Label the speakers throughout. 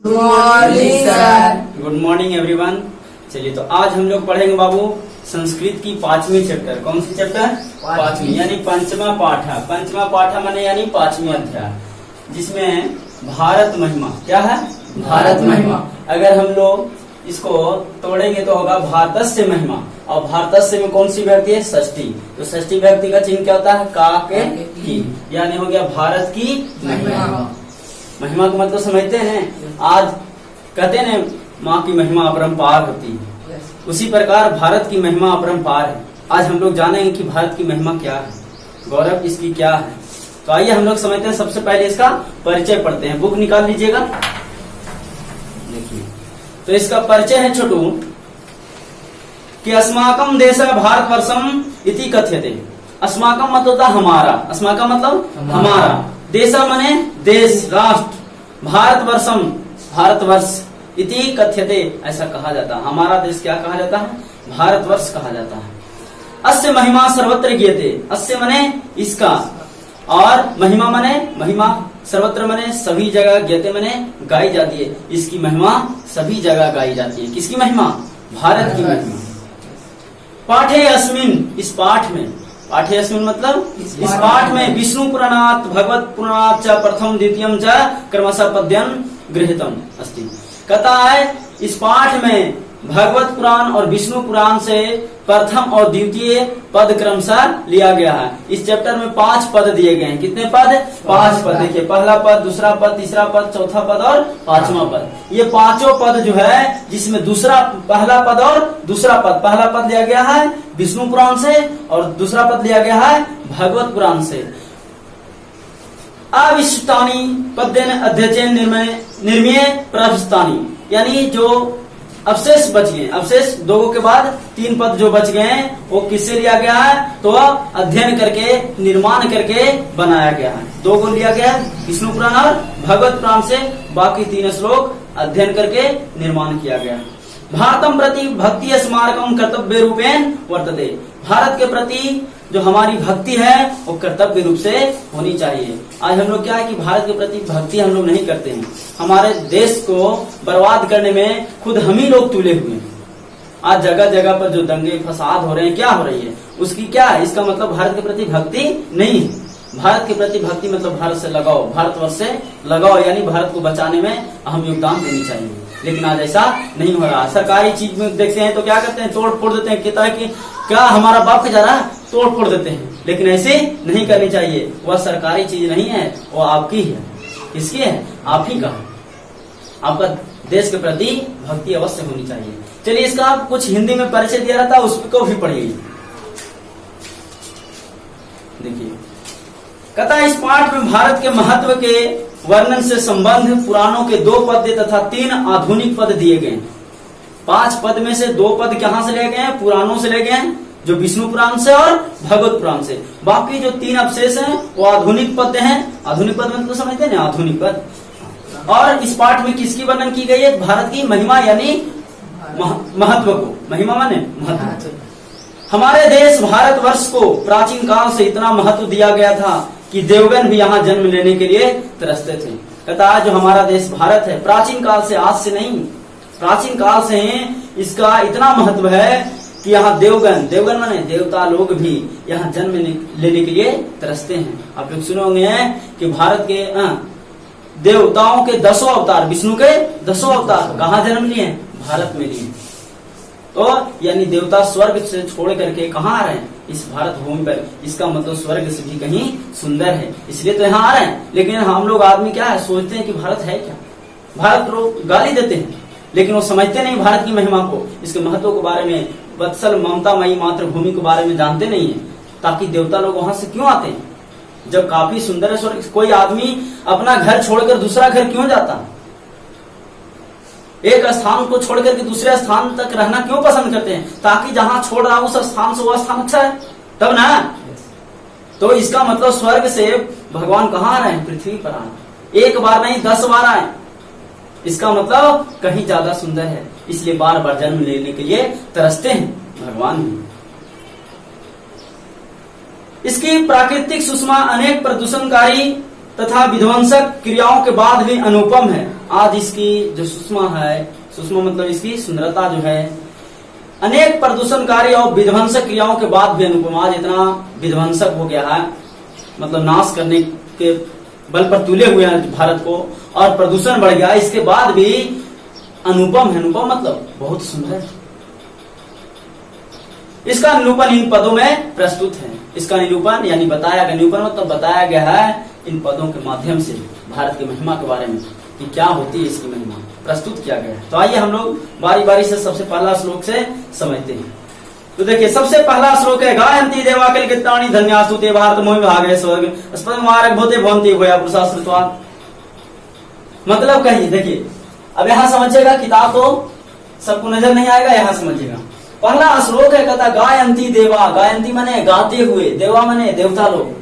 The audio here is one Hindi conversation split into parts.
Speaker 1: Good morning sir.
Speaker 2: Good morning everyone. चलिए तो आज हम लोग पढ़ेंगे बाबू संस्कृत की 5वीं चैप्टर। कौन सी चैप्टर? 5वीं यानी पंचमा पाठा। पंचमा पाठा माने यानी 5वीं अध्याय, जिसमें भारत महिमा क्या है?
Speaker 1: भारत महिमा।
Speaker 2: अगर हम लोग इसको तोड़ेंगे तो होगा भारतस्य महिमा। और भारतस्य में कौन सी व्यक्ति है? षष्ठी। तो षष्ठी व्यक्ति का चिन्ह क्या होता है? का के की, यानी हो गया भारत की महिमा। महिमा का मतलब समझते हैं? आज कहते हैं माँ की महिमा अपरंपार होती है, उसी प्रकार भारत की महिमा अपरंपार है। आज हम लोग जानेंगे कि भारत की महिमा क्या है, गौरव इसकी क्या है। तो आइए हम लोग समझते हैं। सबसे पहले इसका परिचय पढ़ते हैं। बुक निकाल लीजिएगा, देखिए। तो इसका परिचय है छोटू कि अस्माकम देश भारतवर्षम इति कथ्यते। अस्माकम मतलब होता हमारा, अस्माकम मतलब हमारा, देशा माने देश राष्ट्र, भारतवर्षम भारतवर्ष, इति कथ्यते ऐसा कहा जाता है। हमारा देश क्या कहा जाता है? भारतवर्ष कहा जाता है। अस्य महिमा सर्वत्र गीयते। अस्य माने इसका, और महिमा माने महिमा सर्वत्र माने सभी जगह, गीयते माने गाई जाती है। इसकी महिमा सभी जगह गाई जाती है। किसकी महिमा? भारत की महिमा। पाठे अस्मिन, इस पाठ में, पाठे अस्मिन मतलब इस पाठ में विष्णु पुराणात भगवत पुराणात च प्रथम द्वितीयम च क्रमशः पद्यम गृहीतम अस्ति। कहता है इस पाठ में भगवत पुराण और विष्णु पुराण से प्रथम और द्वितीय पद क्रमशः लिया गया है। इस चैप्टर में 5 पद दिए गए हैं। कितने पद? 5 पद। देखिए, पहला पद, दूसरा पद, तीसरा पद, चौथा पद और 5वां पद। ये पांचों पद जो है, जिसमें दूसरा, पहला पद और दूसरा पद, पहला पद लिया गया है विष्णु पुराण से और दूसरा पद लिया गया है भगवत पुराण से। अविशिष्टानी पद्यन अध्ययन निर्मय प्रविष्टानी, यानी जो अवशेष बच गए, अवशेष 2 के बाद 3 पद जो बच गए हैं, वो किससे लिया गया है? तो अध्ययन करके, निर्माण करके बनाया गया है। 2 को लिया गया है विष्णु पुराण और भगवत पुराण से, बाकी 3 श्लोक अध्ययन करके निर्माण किया गया है। भारतम प्रति भक्ति स्मारकम कर्तव्य रूपेण वर्तते। भारत के प्रति जो हमारी भक्ति है वो कर्तव्य रूप से होनी चाहिए। आज हम लोग क्या है कि भारत के प्रति भक्ति हम लोग नहीं करते हैं। हमारे देश को बर्बाद करने में खुद हम ही लोग तुले हुए हैं। आज जगह जगह पर जो दंगे फसाद हो रहे हैं, क्या हो रही है? उसकी क्या है? इसका मतलब भारत के प्रति भक्ति नहीं है। भारत के प्रति भक्ति मतलब भारत से लगाओ, भारतवर्ष से लगाओ, यानी भारत को बचाने में अहम योगदान देनी चाहिए। लेकिन आज ऐसा नहीं हो रहा। सरकारी चीज में देखते हैं तो क्या करते हैं? तोड़ फोड़ देते हैं। कहता है कि क्या हमारा बाप जा रहा है, तोड़ फोड़ देते हैं। लेकिन ऐसे नहीं करनी चाहिए। वह सरकारी चीज नहीं है, वो आपकी है। किसकी है? आप ही का है। आपका देश के प्रति भक्ति अवश्य होनी चाहिए। चलिए, इसका कुछ हिंदी में परिचय दिया रहता है, उसको भी पढ़िए। देखिए, कहता है इस पाठ में भारत के महत्व के वर्णन से संबंध पुराणों के 2 पद्य तथा 3 आधुनिक पद दिए गए। 5 पद में से 2 पद कहां से ले गए हैं? पुराणों से ले गए हैं, जो विष्णु पुराण से और भगवत पुराण से। बाकी जो 3 अवशेष हैं वो आधुनिक पद हैं। आधुनिक पद मतलब समझते हैं ना, आधुनिक पद। और इस पाठ में किसकी वर्णन की गई है? भारत की महिमा यानी महत्व को। महिमा माने महत्व। हमारे देश भारतवर्ष को प्राचीन काल से इतना महत्व दिया गया था कि देवगन भी यहाँ जन्म लेने के लिए तरसते थे। कहता है जो हमारा देश भारत है, प्राचीन काल से, आज से नहीं, प्राचीन काल से इसका इतना महत्व है कि यहाँ देवगन माने देवता लोग भी यहाँ जन्म लेने के लिए तरसते हैं। आप लोग सुनोगे कि भारत के देवताओं के 10 अवतार, विष्णु के 10 अवतार कहाँ जन्म लिए? भारत में लिए। तो यानी देवता स्वर्ग से छोड़ करके कहाँ आ रहे हैं? इस भारत भूमि पर। इसका मतलब स्वर्ग से भी कहीं सुंदर है, इसलिए तो यहाँ आ रहे हैं। लेकिन हम लोग आदमी क्या है, सोचते हैं कि भारत है क्या? भारत लोग गाली देते हैं, लेकिन वो समझते नहीं भारत की महिमा को, इसके महत्व के बारे में, वत्सल ममतामयी मातृभूमि के बारे में जानते नहीं है। ताकि देवता लोग वहां से क्यों आते हैं जब काफी सुंदर है स्वर्ग? कोई आदमी अपना घर छोड़कर दूसरा घर क्यों जाता है? एक स्थान को छोड़कर के दूसरे स्थान तक रहना क्यों पसंद करते हैं? ताकि जहां छोड़ रहा उस स्थान से वह स्थान अच्छा है, तब ना। तो इसका मतलब स्वर्ग से भगवान कहाँ आ रहे हैं? पृथ्वी पर आ रहे हैं। 1 बार नहीं, 10 बार आए। इसका मतलब कहीं ज्यादा सुंदर है, इसलिए बार बार जन्म लेने के लिए तरसते हैं भगवान भी। इसकी प्राकृतिक सुषमा अनेक प्रदूषणकारी तथा विध्वंसक क्रियाओं के बाद भी अनुपम है। आज इसकी जो सुषमा है, सुषमा मतलब इसकी सुंदरता जो है, अनेक प्रदूषणकारी और विध्वंसक क्रियाओं के बाद भी अनुपम। आज इतना विध्वंसक हो गया है, मतलब नाश करने के बल पर तुले हुए हैं भारत को, और प्रदूषण बढ़ गया, इसके बाद भी अनुपम है। अनुपम मतलब बहुत सुंदर। इसका निरूपण इन पदों में प्रस्तुत है। इसका निरूपण यानी बताया गया, निरूपण मतलब बताया गया है इन पदों के माध्यम से भारत की महिमा के बारे में कि क्या होती है इसकी महिमा प्रस्तुत किया गया है। तो आइए हम लोग बारी बारी से सबसे पहला श्लोक से समझते हैं। तो देखिए सबसे पहला श्लोक है, गायन्ति देवा किल कीर्तनानि धन्यास्तु ते भारत मोहि भागे स्वर्ग स्पंद मार्ग भूते भवन्ति भूया पुरुषाश्रित्वा। मतलब कहिए, देखिए अब यहाँ समझिएगा, किताब तो सबको नजर नहीं आएगा, यहाँ समझिएगा। पहला श्लोक है, कहता गायन्ति देवा, गायन्ति माने गाते हुए, देवा माने देवता लोग,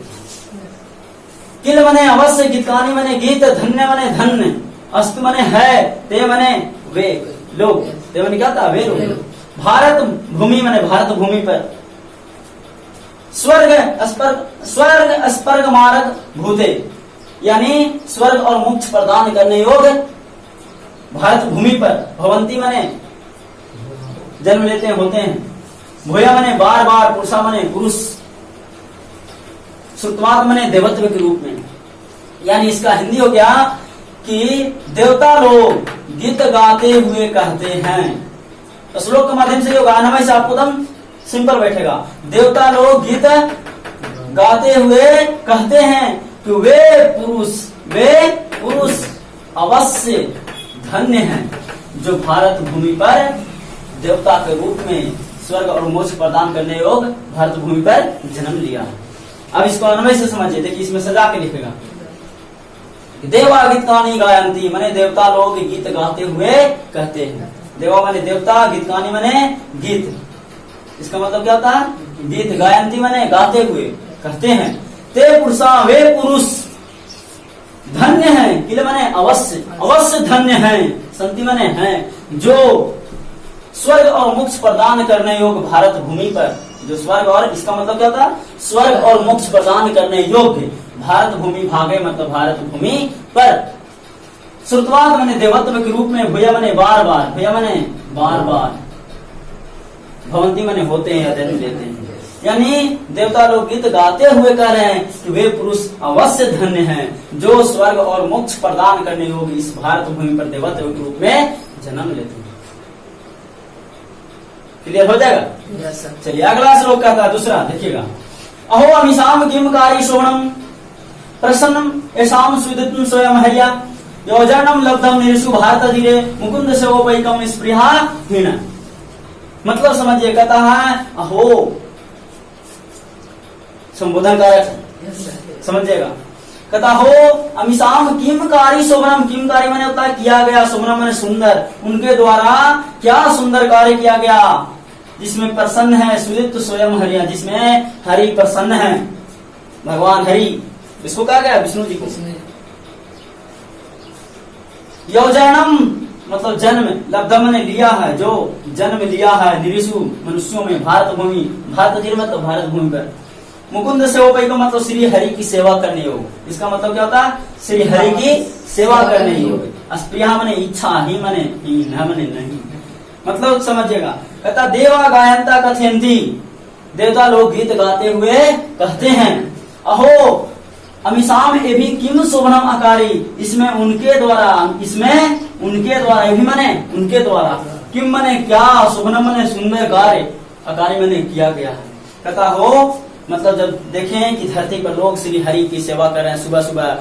Speaker 2: किल माने अवश्य, गीतकानी माने गीत, धन्य माने धन्य, अस्त माने है, ते माने वे लोग, ते माने क्या था, वे लोग, भारत भूमि माने भारत भूमि पर, स्वर्ग स्पर्ग मार्ग भूते, यानी स्वर्ग और मोक्ष प्रदान करने योग्य भारत भूमि पर, भवंती माने जन्म लेते हैं, होते हैं, भूया माने बार बार, पुरुषा माने पुरुष, श्रुतवाद माने देवत्व के रूप में। यानी इसका हिंदी हो गया कि देवता लोग गीत गाते हुए कहते हैं। तो श्लोक के माध्यम से जो गाना है आपको एकदम सिंपल बैठेगा। देवता लोग गीत गाते हुए कहते हैं कि वे पुरुष अवश्य धन्य हैं जो भारत भूमि पर देवता के रूप में स्वर्ग और मोक्ष प्रदान करने योग्य भारत भूमि पर जन्म लिया है। अब इसको अन्वय से समझिए, देखिए इसमें सजा के लिखेगा, देवा गीतकानी गायन्ति माने देवता लोग गीत गाते हुए कहते हैं। देवा माने देवता, गीतकानी माने गीत, इसका मतलब क्या होता है, गीत, गायन्ति माने गाते हुए कहते हैं। ते पुरुषा, वे पुरुष धन्य है, किल माने अवश्य धन्य है, संति माने है, जो स्वर्ग और मोक्ष प्रदान करने योग्य भारत भूमि पर, जो स्वर्ग और, इसका मतलब क्या था, स्वर्ग और मोक्ष प्रदान करने योग्य भारत भूमि भागे मतलब भारत भूमि पर, श्रुतवाद माने देवत्व के रूप में, भूया माने बार बार, भूया माने बार बार, भवंती माने होते हैं या जन्म लेते हैं। यानी देवता लोग गीत गाते हुए कह रहे हैं कि वे पुरुष अवश्य धन्य हैं जो स्वर्ग और मोक्ष प्रदान करने योग्य इस भारत भूमि पर देवत्व के रूप में जन्म लेते हैं। क्लियर हो जाएगा? चलिए अगला श्लोक कहता है दूसरा, देखिएगा, अहो अमीशाम किमकारी शोभनम प्रसन्नम ऐसाम सुविदितम स्वयं हरिया योजनम लब्धम निरिषु भारत धीरे मुकुंद से वो वैकम स्पृहा हीन। मतलब समझिए, कहता है अहो संबोधन कारक, समझिएगा, कहता हो अमीशाम किमकारी शोभनम, किमकारी माने होता है किया गया, शोभनम माने सुंदर, उनके द्वारा क्या सुंदर कार्य किया गया जिसमें प्रसन्न है, सुदित स्वयं हरिया, जिसमें हरि प्रसन्न है, भगवान हरि, इसको कहा गया विष्णु जी को। योजनम मतलब जन्म, लब्धम ने लिया है, जो जन्म लिया है, निरिषु मनुष्यों में, भारत भूमि, भारत जी मतलब भारत भूमि पर, मुकुंद सेवा का मतलब श्री हरि की सेवा करने योग, इसका मतलब क्या होता है, श्री हरि की सेवा करने योग। अस्प्रिया मने इच्छा, ही मने न मने नहीं, मतलब समझिएगा, कहता देवा गायंता कथयंती, देवता लोग गीत गाते हुए कहते हैं, अहो अमीशाम एभी किम शोभनम अकारी, इसमें उनके द्वारा, इसमें उनके द्वारा, एभी मने उनके द्वारा, किम मने क्या, शोभनम मने सुंदर कार्य, अकारी मने किया गया है। कहता हो मतलब जब देखें कि धरती पर लोग श्री हरि की सेवा कर रहे हैं, सुबह सुबह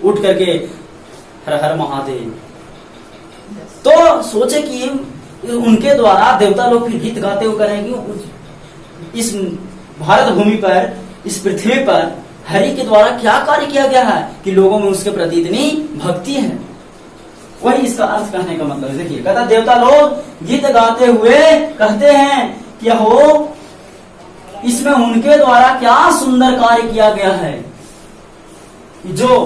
Speaker 2: उठ करके हर हर महादेव, तो सोचे कि उनके द्वारा देवता लोग फिर गीत गाते हुए करेंगे, इस भारत भूमि पर, इस पृथ्वी पर हरि के द्वारा क्या कार्य किया गया है कि लोगों में उसके प्रति इतनी भक्ति है। वही इसका अर्थ कहने का मतलब है। देखिए, कहता देवता लोग गीत गाते हुए कहते हैं कि हो इसमें उनके द्वारा क्या सुंदर कार्य किया गया है, जो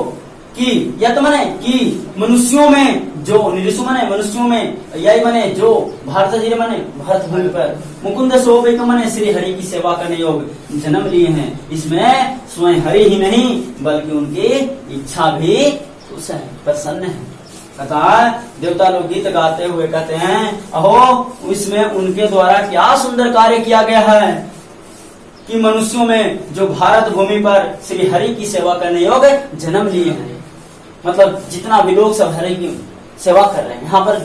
Speaker 2: कि यत मने कि मनुष्यों में जो निरिसु मने मनुष्यों में, यही मने जो भारत जी मने भारत भूमि पर मुकुंद शोभिक मने श्री हरि की सेवा करने योग जन्म लिए हैं। इसमें स्वयं हरि ही नहीं बल्कि उनकी इच्छा भी खुश है, प्रसन्न है। कथा देवता लोग गीत गाते हुए कहते हैं अहो इसमें उनके द्वारा क्या सुंदर कार्य किया गया है कि मनुष्यों में जो भारत भूमि पर श्री हरि की सेवा करने योग्य जन्म लिए हैं। मतलब जितना भी लोग सब हरि की सेवा कर रहे हैं, यहाँ पर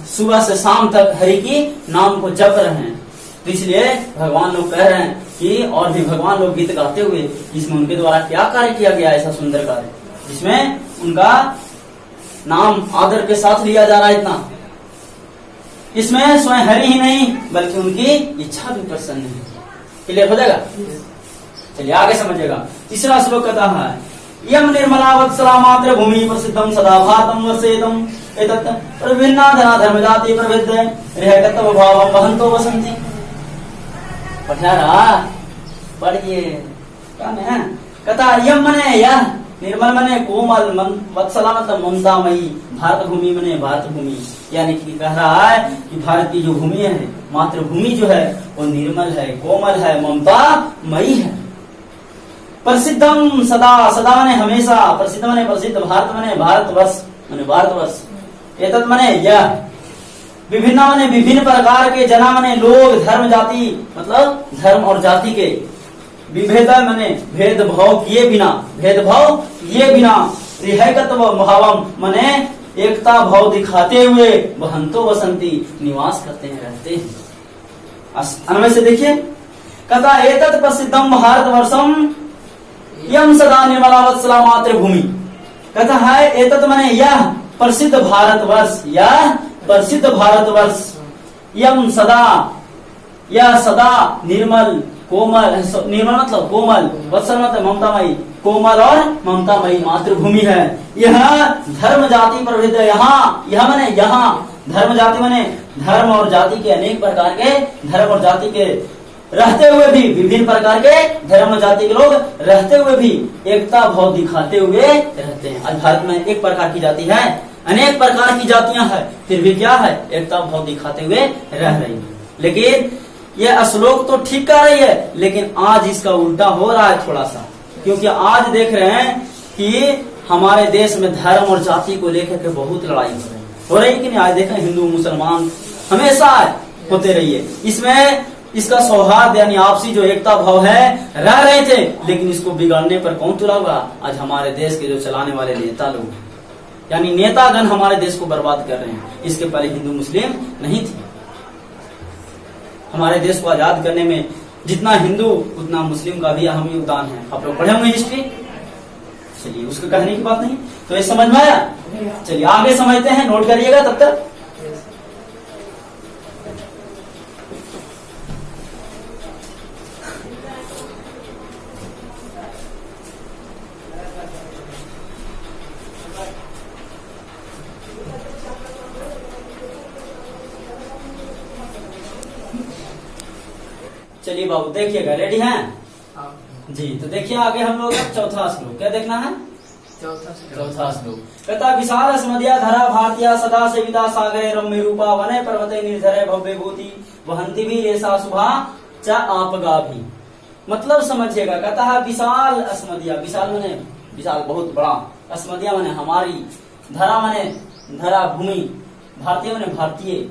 Speaker 2: सुबह से शाम तक हरि की नाम को जप रहे हैं। तो इसलिए भगवान लोग कह रहे हैं कि और भी भगवान लोग गीत गाते हुए इसमें उनके द्वारा क्या कार्य किया गया, ऐसा सुंदर कार्य जिसमें उनका नाम आदर के साथ लिया जा रहा है। इतना इसमें स्वयं हरि ही नहीं बल्कि उनकी इच्छा भी प्रसन्न है। क्लियर हो जाएगा? चलिए आगे समझिएगा। तीसरा श्लोक कहता है यम निर्मला वत्सला मात्र भूमि प्रसिद्धम सदा भारतम वर्षेतम एतत् प्रभिन्ना धना धर्म जाति प्रभिद्ध रहगतव भावम वहंतो वसंति। पढ़ा रहा पढ़िए कहता यम मने यह, निर्मल मने कोमल, वत्सला मतलब ममतामयी, भारत भूमि मने भारत भूमि, यानी कि कह रहा है कि भारत की जो भूमि है मातृभूमि जो है वो निर्मल है, कोमल है, ममतामयी है। प्रसिद्धम सदा, सदा मने हमेशा, प्रसिद्ध मने प्रसिद्ध, भारत मने भारतवर्ष मने भारतवर्ष, एतत् मने यह, विभिन्न मने विभिन्न प्रकार के, जना मने लोग, धर्म जाति मतलब धर्म और जाति के, विभेद मने भेदभाव किए बिना, भेदभाव किए बिना, रिहैकत्व भावम मने एकता भाव दिखाते हुए, वहंतो वसंती निवास करते हैं, रहते हैं। अन्वय से देखिए कहता एतत् प्रसिद्धम भारतवर्षम यम सदा निर्मला वत्सला मातृभूमि। कहता है एतत् मने यह प्रसिद्ध भारतवर्ष, यह प्रसिद्ध भारतवर्ष, यम सदा, यह सदा निर्मल कोमल, निर्मल मतलब कोमल, वत्सल मतलब ममतामयी, कोमल और ममतामयी मातृभूमि है। यह धर्म जाति प्रभेद, यहाँ यह मने यहाँ धर्म जाति मने धर्म और जाति के, अनेक प्रकार के धर्म और जाति के रहते हुए भी, विभिन्न प्रकार के धर्म और जाति के लोग रहते हुए भी एकता भाव दिखाते हुए रहते हैं। आज भारत में एक प्रकार की जाति है, अनेक प्रकार की जातियां हैं, फिर भी क्या है, एकता भाव दिखाते हुए रह रही है। लेकिन यह श्लोक तो ठीक कर रही है, लेकिन आज इसका उल्टा हो रहा है थोड़ा सा, क्योंकि आज देख रहे हैं कि हमारे देश में धर्म और जाति को लेकर के बहुत लड़ाई हो रही है कि नहीं। आज देखें हिंदू मुसलमान हमेशा होते रही है, इसमें इसका सौहार्द यानी आपसी जो एकता भाव है रह रहे थे, लेकिन इसको बिगाड़ने पर कौन तुला होगा? आज हमारे देश के जो चलाने वाले नेता लोग, यानी नेतागण हमारे देश को बर्बाद कर रहे हैं। इसके पहले हिंदू मुस्लिम नहीं थे। हमारे देश को आजाद करने में जितना हिंदू उतना मुस्लिम का भी अहम योगदान है। आप लोग पढ़े होंगे हिस्ट्री, चलिए उसको कहने की बात नहीं, तो ये समझ में आया। चलिए आगे समझते हैं, नोट करिएगा तब तक। चलिए बाबू देखिएगा, रेडी हैं जी? तो देखिए आगे हम लोग चौथा श्लोक, क्या देखना है? चौथा श्लोक कहता विशाल स्मदिया धरा भारतीय सदा सेविता सागरे रम्य रूपा वने पर्वते निर्धरे भव्य भूति वहंती भी रेसा शुभा च आपगा भी। मतलब समझिएगा, कहता है विशाल अस्मदिया, विशाल मने विशाल बहुत बड़ा, अस्मदिया मने हमारी, धरा मने धरा भूमि, भारतीय मने भारतीय,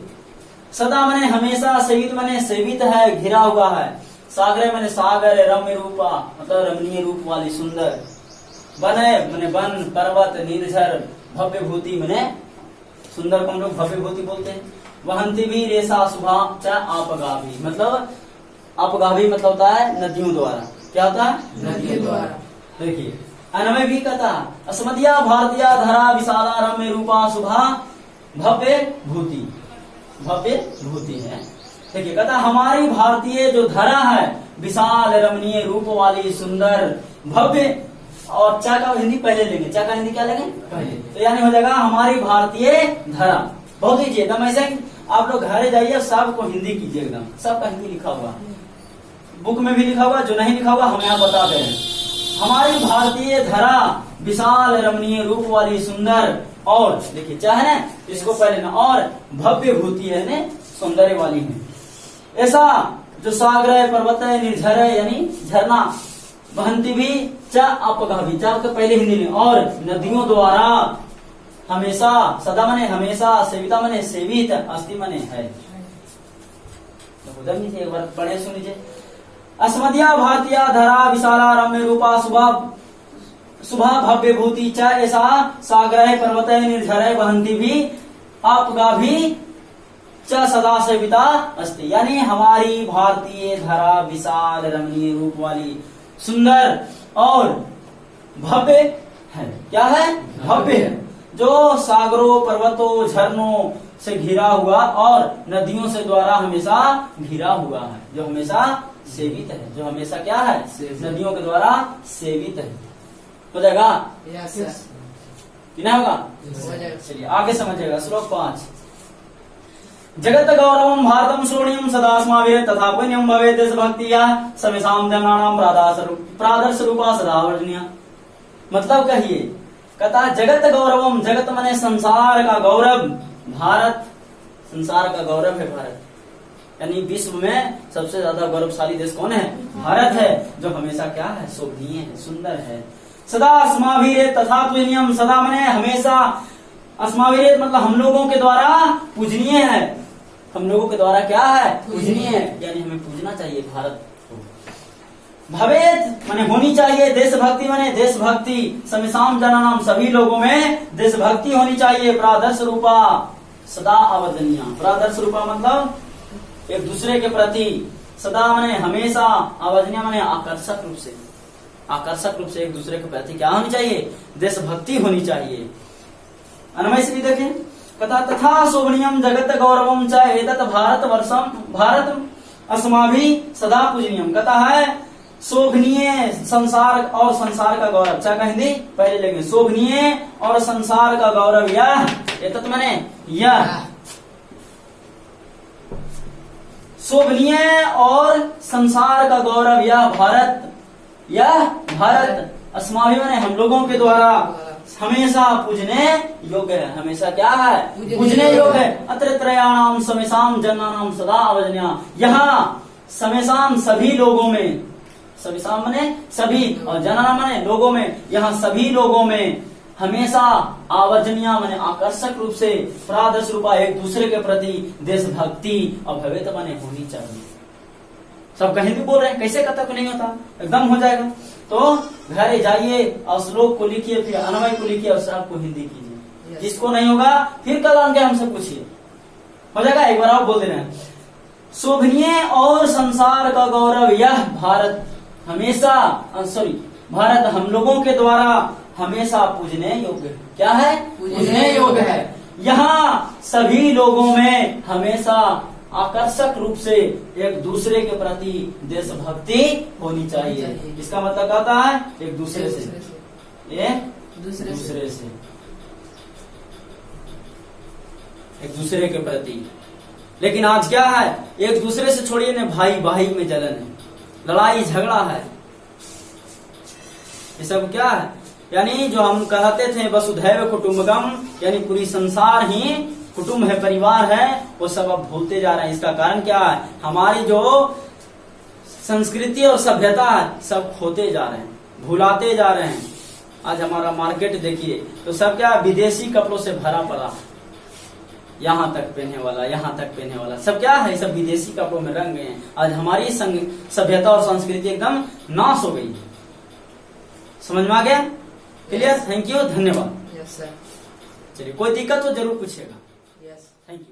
Speaker 2: सदा मने हमेशा, सेवित मने सेवित है, घिरा हुआ है, सागरे मने सागर, रम्य रूपा मतलब रमणीय रूप वाली सुंदर, वने मने वन, पर्वत, निर्झर, भव्य भूति मने सुंदर को हम लोग भव्य भूति बोलते हैं। वहंती भी रेसा शुभा च आपगा भी, मतलब आपगा भी मतलब होता है नदियों द्वारा। क्या होता है? नदियों द्वारा। देखिए अन्वय भी कहता अस्मदिया भारतीय धरा विशाला रम्य रूपा शुभा भव्य भूति, भव्य भूति है। देखिए कहता हमारी भारतीय जो धरा है विशाल रमणीय रूप वाली सुंदर भव्य, और चा का हिंदी पहले लेंगे, चा का हिंदी क्या लेंगे? पहले। तो यानी हो जाएगा हमारी भारतीय धरा। बहुत लीजिए एकदम ऐसे, आप लोग घर जाइए सबको हिंदी कीजिए, एकदम सबका हिंदी लिखा हुआ, बुक में भी लिखा हुआ, जो नहीं लिखा हुआ हम यहाँ बता दे रहे हैं। हमारी भारतीय धरा विशाल रमणीय रूप वाली सुंदर और देखिए चाहे ना इसको पहले ना और भव्य भूति है ने सौंदर्य वाली है। ऐसा जो सागर है, पर्वत है, निर्झर है यानी झरना, बहंती भी चा अपगा भी, चा के पहले हिंदी में, और नदियों द्वारा हमेशा, सदा मने हमेशा, सेविता मने सेवित, अस्ति मने है। उधर नीचे एक बार पढ़े सुन लीजिए। अस्मदिया भारतीय धरा विशाला रम्य रूपा शुभा भव्य भूति च ऐसा सागर पर्वत निर्झर वहंती भी आपगा भी च सदा सेविता अस्ति, यानी हमारी भारतीय धरा विशाल रमणीय रूप वाली, सुंदर और भव्य है। क्या है? भव्य है, जो सागरों, पर्वतों, झरनों से घिरा हुआ और नदियों से द्वारा हमेशा घिरा हुआ है, जो हमेशा सेवित है, जो हमेशा क्या है? नदियों के द्वारा सेवित है। हो जाएगा? कितना होगा? चलिए आगे समझिएगा। श्लोक 5। जगत गौरवम भारतम शोणियम सदास्माभिः तथा पुण्यम भवेत् देशभक्तिया समेषां जनानां प्रादर्श रूपा सदा वर्जनीया। मतलब कहिए, कहता जगत गौरवम, जगत माने संसार का गौरव, भारत संसार का गौरव है भारत, यानी विश्व में सबसे ज्यादा गौरवशाली देश कौन है? भारत है, जो हमेशा क्या है? शोभनीय है, सुंदर है। सदा अस्माभिः तथा पूजनीयम, सदा माने हमेशा, अस्माभिः मतलब हम लोगों के द्वारा पूजनीय है, हम लोगों के द्वारा क्या है? पूजनीय है, यानी हमें पूजना चाहिए भारत को। भवेत माने होनी चाहिए, देशभक्ति माने देशभक्ति, समेषां जनानां सभी लोगों में देशभक्ति होनी चाहिए, प्रादर्श रूपा सदा आवर्जनीय। प्रादर्श रूपा मतलब एक दूसरे के प्रति, सदा माने हमेशा, आवर्जनीय माने आकर्षक रूप से, आकर्षक रूप से एक दूसरे के प्रति क्या होनी चाहिए? देशभक्ति होनी चाहिए। अन्वय से भी देखें, कथा तथा शोभनीयम जगत गौरवम च एतत् भारत वर्षम भारत अस्माभिः सदा पूजनीयम। कथा है शोभनीय संसार और संसार का गौरव, क्या कहेंगे? पहले लेंगे शोभनीय और संसार का गौरव यह, एतत् माने यह, शोभनीय और संसार का गौरव यह भारत, यह भारत अस्माभिः माने हम लोगों के द्वारा हमेशा पूजने योग्य है, हमेशा क्या है? पूजने योग्य है। अत्र त्रयाणाम समेषां जनानां सदा आवर्जनीय, यहाँ समेषां सभी लोगों में, समेषां माने सभी और जनानां माने लोगों में, यहाँ सभी लोगों में हमेशा आवर्जनीय माने आकर्षक रूप से, प्रादर्श रूपा एक दूसरे के प्रति देशभक्ति और भव्यता माने होनी चाहिए। सब हिंदी बोल रहे हैं, कैसे कथक नहीं होता? एकदम हो जाएगा। तो घर जाइए और श्लोक को लिखिए, फिर अन्वय को लिखिए और सबको हिंदी कीजिए। जिसको नहीं होगा फिर कल आके हमसे पूछिए, हो जाएगा। एक बार आप बोल दे रहे हैं, शोभनीय और संसार का गौरव यह भारत हमेशा, सॉरी भारत हम लोगों के द्वारा हमेशा पूजने योग्य है। क्या है? पूजने योग्य है। यहाँ सभी लोगों में हमेशा आकर्षक रूप से एक दूसरे के प्रति देशभक्ति होनी चाहिए। इसका मतलब आता है एक दूसरे से, एक दूसरे से, एक दूसरे के प्रति। लेकिन आज क्या है? एक दूसरे से छोड़िए ना, भाई भाई में जलन है, लड़ाई झगड़ा है, ये सब क्या है? यानी जो हम कहते थे वसुधैव कुटुंबकम, यानी पूरी संसार ही कुटुंब है, परिवार है, वो सब अब भूलते जा रहे हैं। इसका कारण क्या है? हमारी जो संस्कृति और सभ्यता है सब खोते जा रहे हैं, भुलाते जा रहे हैं। आज हमारा मार्केट देखिए तो सब क्या विदेशी कपड़ों से भरा पड़ा, यहाँ तक पहनने वाला, यहाँ तक पहनने वाला, सब क्या है? सब विदेशी कपड़ों में रंग गए हैं। आज हमारी सभ्यता और संस्कृति एकदम नाश हो गई। समझ में आ गया? क्लियर? थैंक यू, धन्यवाद।
Speaker 3: Yes sir.
Speaker 2: चलिए कोई दिक्कत हो जरूर पूछिएगा।
Speaker 3: Yes,
Speaker 2: thank you.